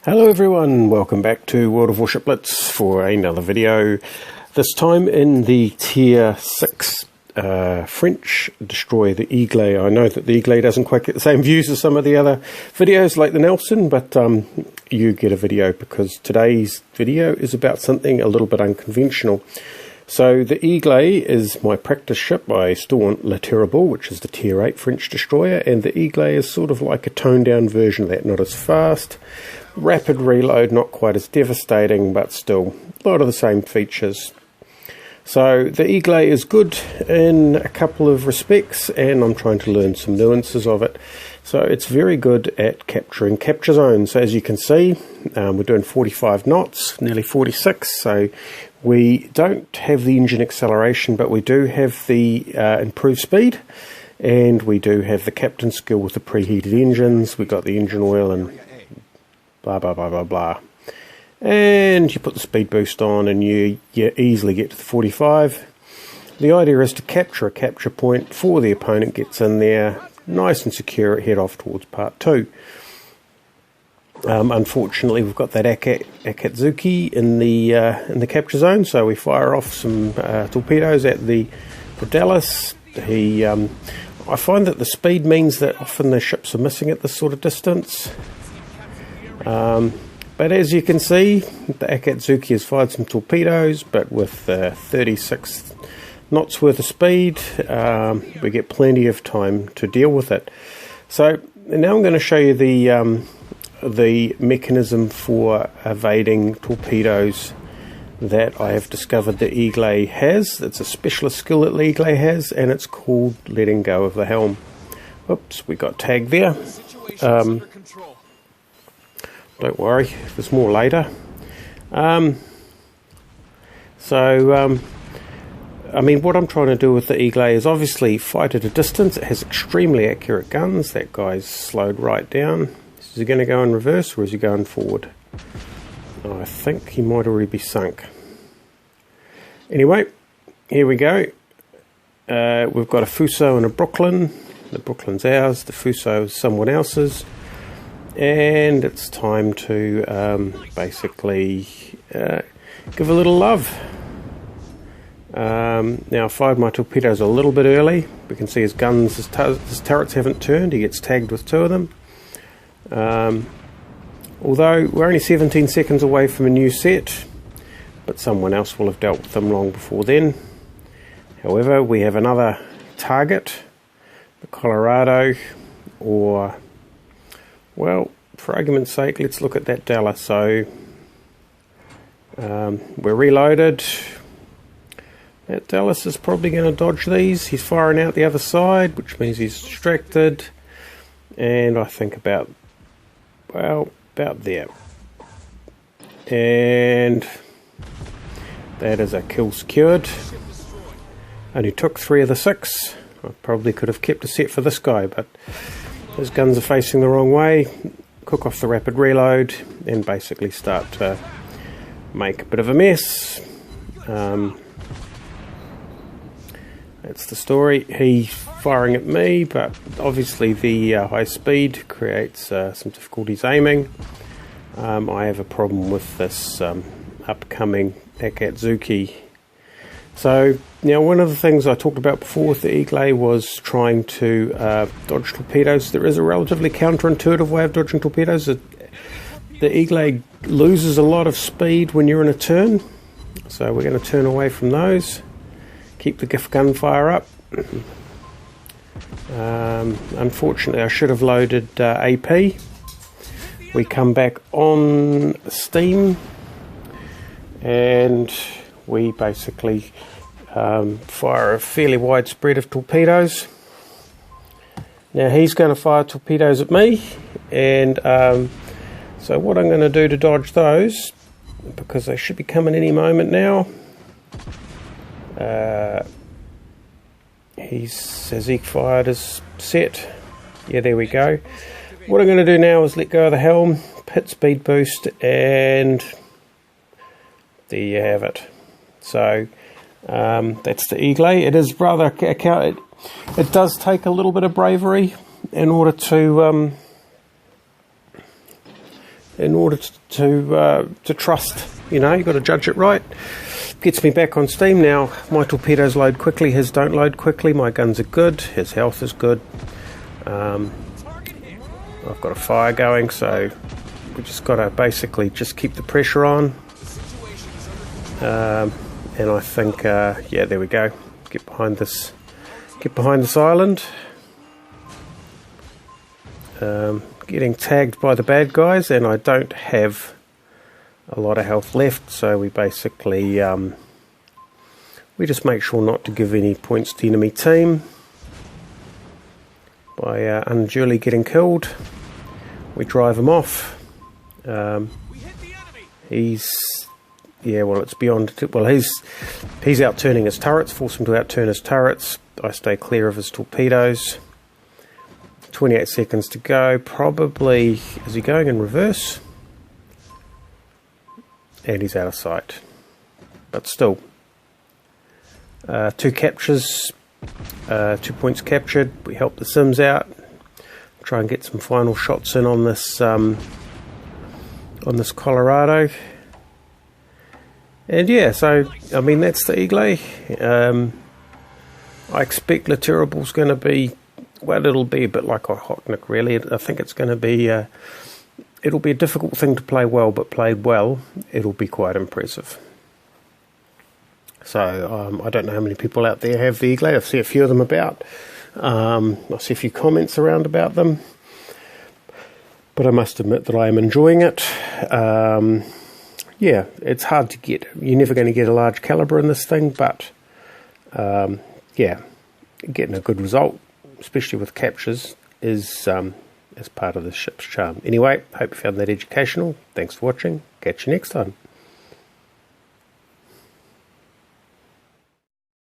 Hello everyone, welcome back to World of Warship Blitz for another video. This time in the Tier 6 French destroyer, the Aigle. I know that the Aigle doesn't quite get the same views as some of the other videos like the Nelson, but you get a video because today's video is about something a little bit unconventional. So the Aigle is my practice ship. I still want Le Terrible, which is the Tier 8 French destroyer, and the Aigle is sort of like a toned down version of that, not as fast. Rapid reload, not quite as devastating, but still a lot of the same features. So the Aigle is good in a couple of respects, and I'm trying to learn some nuances of it. So it's very good at capturing capture zones. As you can see, we're doing 45 knots, nearly 46, so we don't have the engine acceleration, but we do have the improved speed, and we do have the captain skill with the preheated engines. We've got the engine oil and blah blah blah blah blah, and you put the speed boost on and you easily get to the 45. The idea is to capture a capture point before the opponent gets in there, nice and secure, head off towards part 2. Unfortunately, we've got that Akatsuki in the capture zone, so we fire off some torpedoes at the Dallas. I find that the speed means that often the ships are missing at this sort of distance. But as you can see, the Akatsuki has fired some torpedoes, but with 36 knots worth of speed, we get plenty of time to deal with it. So now I'm going to show you the mechanism for evading torpedoes that I have discovered the Aigle has. It's a specialist skill that the Aigle has, and it's called letting go of the helm. Oops, we got tagged there. Don't worry, there's more later. I mean, what I'm trying to do with the Aigle is obviously fight at a distance. It has extremely accurate guns. That guy's slowed right down. Is he going to go in reverse or is he going forward? Oh, I think he might already be sunk. Anyway, here we go. We've got a Fuso and a Brooklyn. The Brooklyn's ours, the Fuso is someone else's. And it's time to basically give a little love. Now I fired my torpedoes a little bit early. We can see his guns, his turrets haven't turned. He gets tagged with 2 of them. Although we're only 17 seconds away from a new set, but someone else will have dealt with them long before then. However, we have another target, the Colorado, or, well, for argument's sake, let's look at that Dallas. So we're reloaded. That Dallas is probably going to dodge these. He's firing out the other side, which means he's distracted. And I think about there. And that is a kill secured. Only took 3 of the 6. I probably could have kept a set for this guy, but his guns are facing the wrong way. Cook off the rapid reload and basically start to make a bit of a mess. That's the story. He's firing at me, but obviously the high speed creates some difficulties aiming. I have a problem with this upcoming Akatsuki. So now, one of the things I talked about before with the Aigle was trying to dodge torpedoes. There is a relatively counterintuitive way of dodging torpedoes. The Aigle loses a lot of speed when you're in a turn, so we're going to turn away from those. Keep the gunfire up. Unfortunately, I should have loaded AP. We come back on steam, and we basically fire a fairly wide spread of torpedoes. Now he's going to fire torpedoes at me, and so what I'm going to do to dodge those, because they should be coming any moment now. Has he fired his set? Yeah, there we go. What I'm going to do now is let go of the helm, hit speed boost, and there you have it. So that's the Aigle. It is rather, it does take a little bit of bravery in order to in order to trust. You know, you've got to judge it right. Gets me back on steam now. My torpedoes load quickly, his don't load quickly. My guns are good, his health is good. I've got a fire going, so we just got to basically just keep the pressure on. And I think, yeah, there we go. Get behind this island. Getting tagged by the bad guys, and I don't have a lot of health left, so we basically we just make sure not to give any points to the enemy team by unduly getting killed. We drive him off. He's, yeah, well, it's beyond, well, he's outturning his turrets, force him to outturn his turrets. I stay clear of his torpedoes. 28 seconds to go. Probably, is he going in reverse? And he's out of sight. But still, 2 captures, 2 points captured. We help the Sims out. Try and get some final shots in on this Colorado. And yeah, so I mean, that's the Aigle. I expect the Terrible's going to be, well, it'll be a bit like a Hocknick, really. I think it's going to be, it'll be a difficult thing to play well, but played well, it'll be quite impressive. So I don't know how many people out there have the Aigle. I see a few of them about. I see a few comments around about them, but I must admit that I am enjoying it. Yeah, it's hard to get. You're never going to get a large caliber in this thing, but yeah, getting a good result, especially with captures, is part of the ship's charm. Anyway, hope you found that educational. Thanks for watching. Catch you next time.